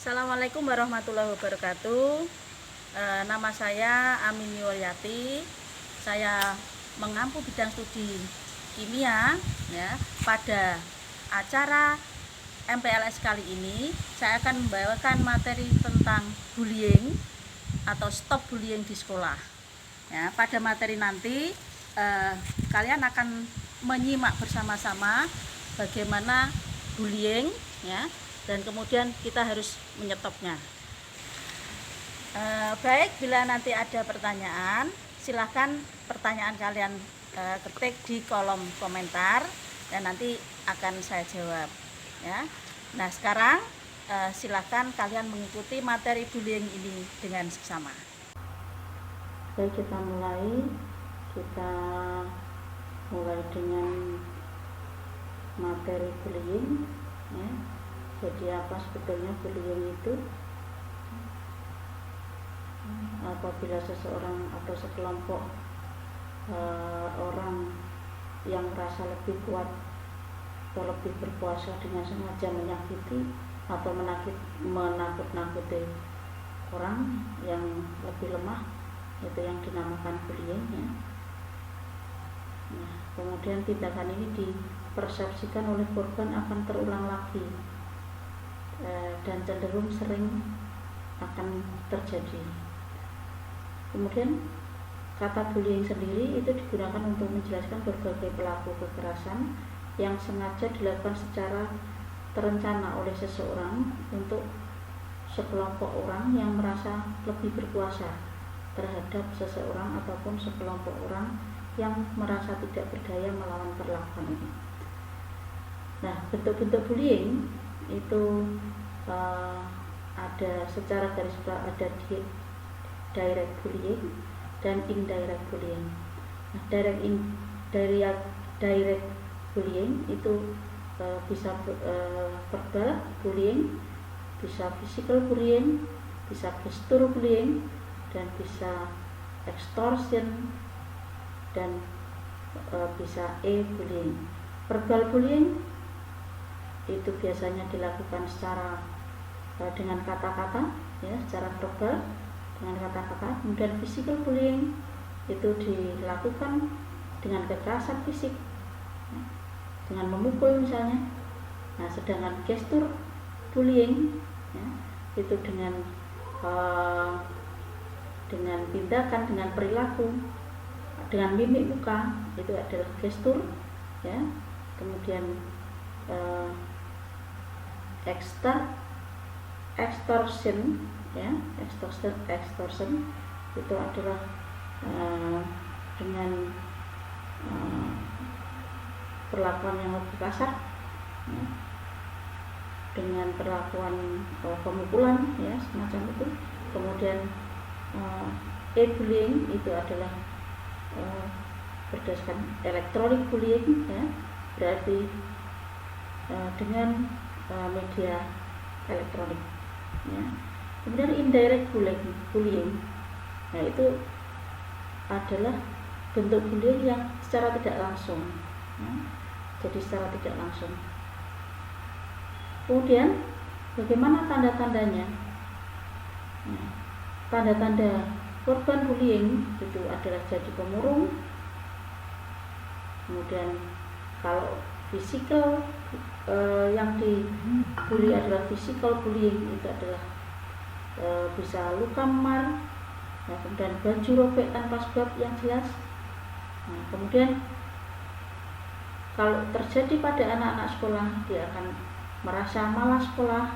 Assalamualaikum warahmatullahi wabarakatuh. Nama saya Amin Yuliati. Saya mengampu bidang studi kimia ya. Pada acara MPLS kali ini saya akan membawakan materi tentang bullying atau stop bullying di sekolah. Ya, pada materi nanti kalian akan menyimak bersama-sama bagaimana bullying ya, dan kemudian kita harus menyetopnya. Baik, bila nanti ada pertanyaan, silahkan pertanyaan kalian ketik di kolom komentar dan nanti akan saya jawab ya. Nah, sekarang silahkan kalian mengikuti materi bullying ini dengan seksama. Baik, kita mulai dengan materi bullying ya. Jadi apa sebetulnya bullying itu? Apabila seseorang atau sekelompok orang yang merasa lebih kuat atau lebih berkuasa dengan sengaja menyakiti atau menakut-nakuti orang yang lebih lemah, itu yang dinamakan bullying ya. Nah, kemudian tindakan ini dipersepsikan oleh korban akan terulang lagi dan cenderung sering akan terjadi. Kemudian kata bullying sendiri itu digunakan untuk menjelaskan berbagai pelaku kekerasan yang sengaja dilakukan secara terencana oleh seseorang untuk sekelompok orang yang merasa lebih berkuasa terhadap seseorang ataupun sekelompok orang yang merasa tidak berdaya melawan perlakuan ini. Nah, bentuk-bentuk bullying itu ada secara garis besar, ada direct bullying dan indirect bullying. Nah, direct bullying itu bisa verbal bullying, bisa physical bullying, bisa gesture bullying, dan bisa extortion, dan bisa e-bullying. Verbal bullying itu biasanya dilakukan secara dengan kata-kata ya, secara verbal dengan kata-kata. Kemudian physical bullying itu dilakukan dengan kekerasan fisik ya, dengan memukul misalnya. Nah, sedangkan gesture bullying ya, itu dengan tindakan, dengan perilaku, dengan mimik muka, itu adalah gestur ya. Kemudian extortion ya, extortion itu adalah dengan perlakuan yang lebih kasar ya, dengan perlakuan pemukulan ya, semacam itu. Kemudian e-bullying itu adalah berdasarkan electronic bullying ya, berarti dengan media elektronik ya. Kemudian indirect bullying, nah itu adalah bentuk bullying yang secara tidak langsung ya. Jadi secara tidak langsung. Kemudian bagaimana tanda-tandanya? Nah, tanda-tanda korban bullying itu adalah jadi pemurung. Kemudian kalau physical yang dibully adalah physical bullying, itu adalah bisa luka memar ya, kemudian baju robek tanpa sebab yang jelas. Nah, kemudian kalau terjadi pada anak-anak sekolah, dia akan merasa malas sekolah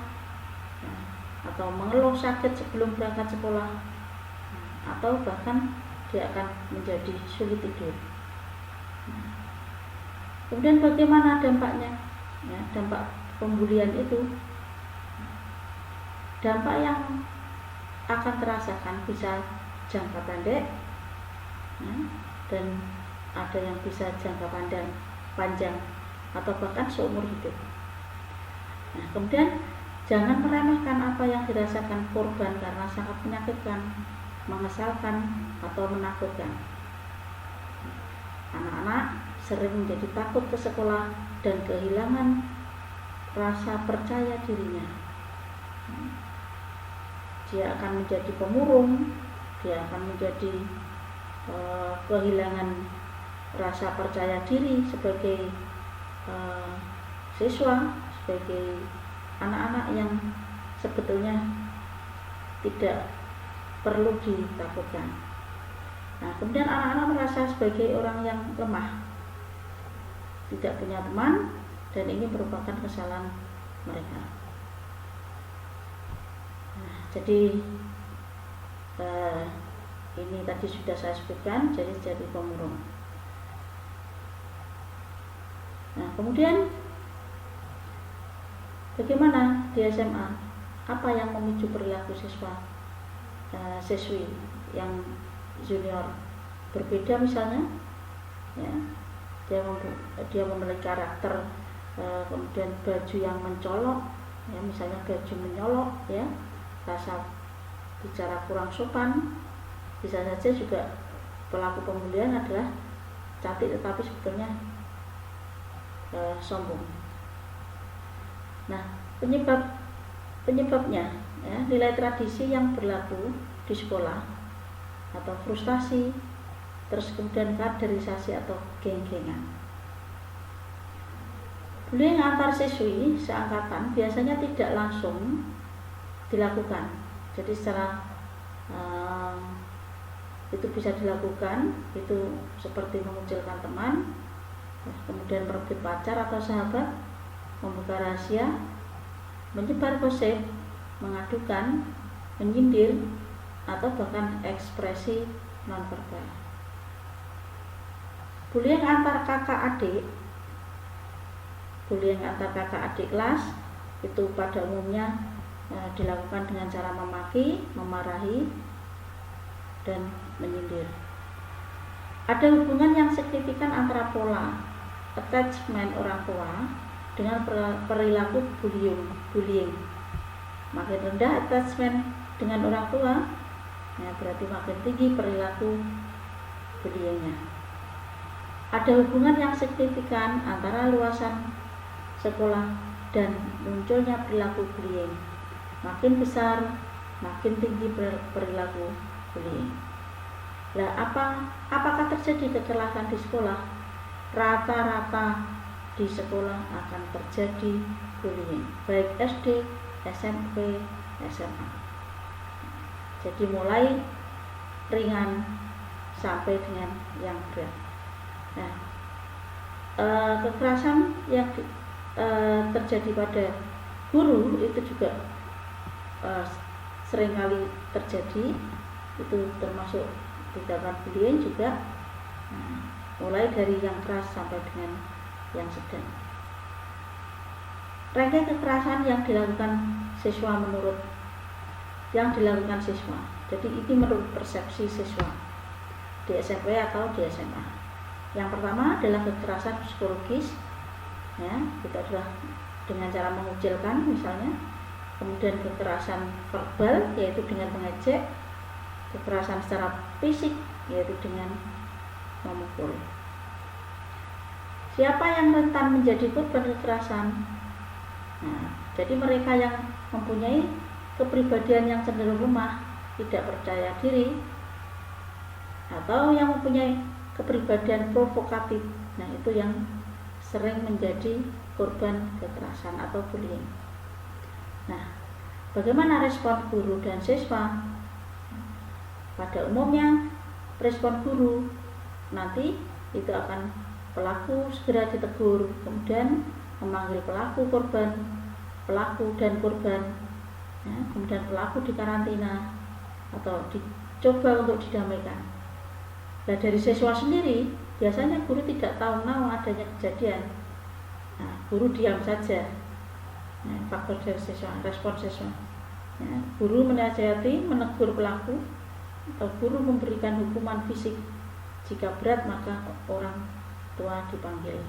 ya, atau mengeluh sakit sebelum berangkat sekolah, atau bahkan dia akan menjadi sulit tidur. Kemudian bagaimana dampaknya? Ya, dampak pembulian itu, dampak yang akan terasakan bisa jangka pendek ya, dan ada yang bisa jangka panjang atau bahkan seumur hidup. Nah, kemudian jangan meremehkan apa yang dirasakan korban karena sangat menyakitkan, mengesalkan, atau menakutkan. Anak-anak sering menjadi takut ke sekolah dan kehilangan rasa percaya dirinya. dia akan menjadi pemurung, dia akan menjadi kehilangan rasa percaya diri sebagai siswa, sebagai anak-anak yang sebetulnya tidak perlu ditakutkan. Nah, kemudian anak-anak merasa sebagai orang yang lemah, tidak punya teman, dan ini merupakan kesalahan mereka. Nah, jadi ini tadi sudah saya sebutkan, jadi pemurung. Nah, kemudian bagaimana di SMA? Apa yang memicu perilaku siswi yang junior berbeda misalnya? Ya, dia memiliki karakter, kemudian baju yang mencolok, ya, misalnya baju menyolok, ya, rasa bicara kurang sopan. Bisa saja juga pelaku pembulian adalah cantik tetapi sebetulnya sombong. Nah, penyebabnya, ya, nilai tradisi yang berlaku di sekolah atau frustasi, terus kemudian kaderisasi atau geng-gengan. Bullying antar siswi seangkatan biasanya tidak langsung dilakukan. Jadi secara itu bisa dilakukan, itu seperti mengucilkan teman, kemudian merebut pacar atau sahabat, membuka rahasia, menyebar gosip, mengadukan, menyindir, atau bahkan ekspresi nonverbal. Bullying antar kakak adik, bullying antar kakak adik kelas itu pada umumnya dilakukan dengan cara memaki, memarahi, dan menyindir. Ada hubungan yang signifikan antara pola attachment orang tua dengan perilaku bullying. Makin rendah attachment dengan orang tua, ya, berarti makin tinggi perilaku bullyingnya. Ada hubungan yang signifikan antara luasan sekolah dan munculnya perilaku bullying. Makin besar, makin tinggi perilaku bullying. Nah, apakah terjadi kekerasan di sekolah? Rata-rata di sekolah akan terjadi bullying, baik SD, SMP, SMA. Jadi mulai ringan sampai dengan yang berat. Nah, kekerasan yang terjadi pada guru itu juga seringkali terjadi, itu termasuk tindakan bullying juga, mulai dari yang keras sampai dengan yang sedang. Rangkaian kekerasan yang dilakukan siswa jadi ini menurut persepsi siswa di SMP atau di SMA. Yang pertama adalah kekerasan psikologis, ya, itu adalah dengan cara mengucilkan misalnya. Kemudian kekerasan verbal, yaitu dengan mengejek. Kekerasan secara fisik, yaitu dengan memukul. Siapa yang rentan menjadi korban kekerasan? Nah, jadi mereka yang mempunyai kepribadian yang cenderung lemah, tidak percaya diri, atau yang mempunyai kepribadian provokatif. Nah, itu yang sering menjadi korban kekerasan atau bullying. Nah, bagaimana respon guru dan siswa? Pada umumnya respon guru nanti itu akan pelaku segera ditegur, kemudian memanggil pelaku dan korban, ya, kemudian pelaku dikarantina atau dicoba untuk didamaikan. Nah, dari siswa sendiri biasanya guru tidak tahu adanya kejadian. Nah, guru diam saja. Nah, faktor dari siswa, respon siswa, ya, guru menasihati, menegur pelaku, atau guru memberikan hukuman fisik. Jika berat maka orang tua dipanggil.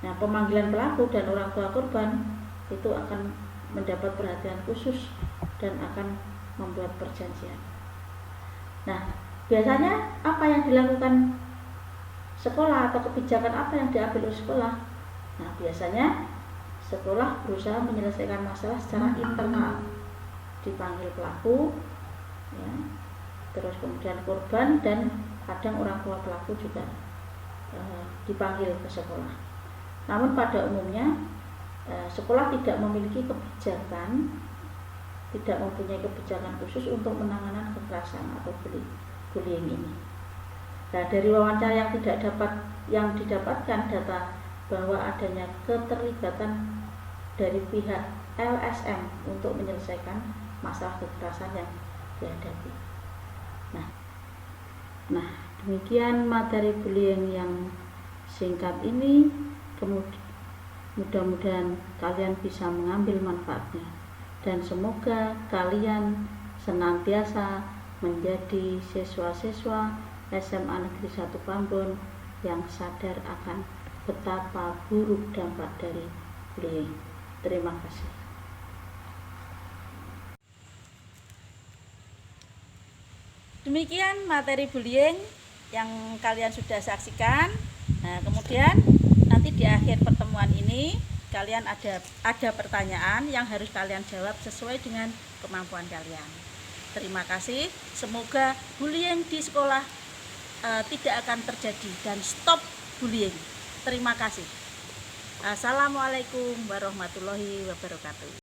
Nah, pemanggilan pelaku dan orang tua korban itu akan mendapat perhatian khusus dan akan membuat perjanjian. Nah, biasanya apa yang dilakukan sekolah atau kebijakan apa yang diambil oleh sekolah? Nah, biasanya sekolah berusaha menyelesaikan masalah secara internal. dipanggil pelaku, ya, terus kemudian korban dan kadang orang tua pelaku juga dipanggil ke sekolah. Namun pada umumnya sekolah tidak memiliki kebijakan, tidak mempunyai kebijakan khusus untuk penanganan kekerasan atau bullying ini. Nah, dari wawancara yang didapatkan data bahwa adanya keterlibatan dari pihak LSM untuk menyelesaikan masalah kekerasan yang dihadapi. Nah, demikian materi bullying yang singkat ini. Mudah-mudahan kalian bisa mengambil manfaatnya, dan semoga kalian senantiasa menjadi siswa-siswa SMA Negeri 1 Pambon yang sadar akan betapa buruk dampak dari bullying. Terima kasih. Demikian materi bullying yang kalian sudah saksikan. Nah, kemudian nanti di akhir pertemuan ini kalian ada pertanyaan yang harus kalian jawab sesuai dengan kemampuan kalian. Terima kasih. Semoga bullying di sekolah tidak akan terjadi dan stop bullying. Terima kasih. Assalamualaikum warahmatullahi wabarakatuh.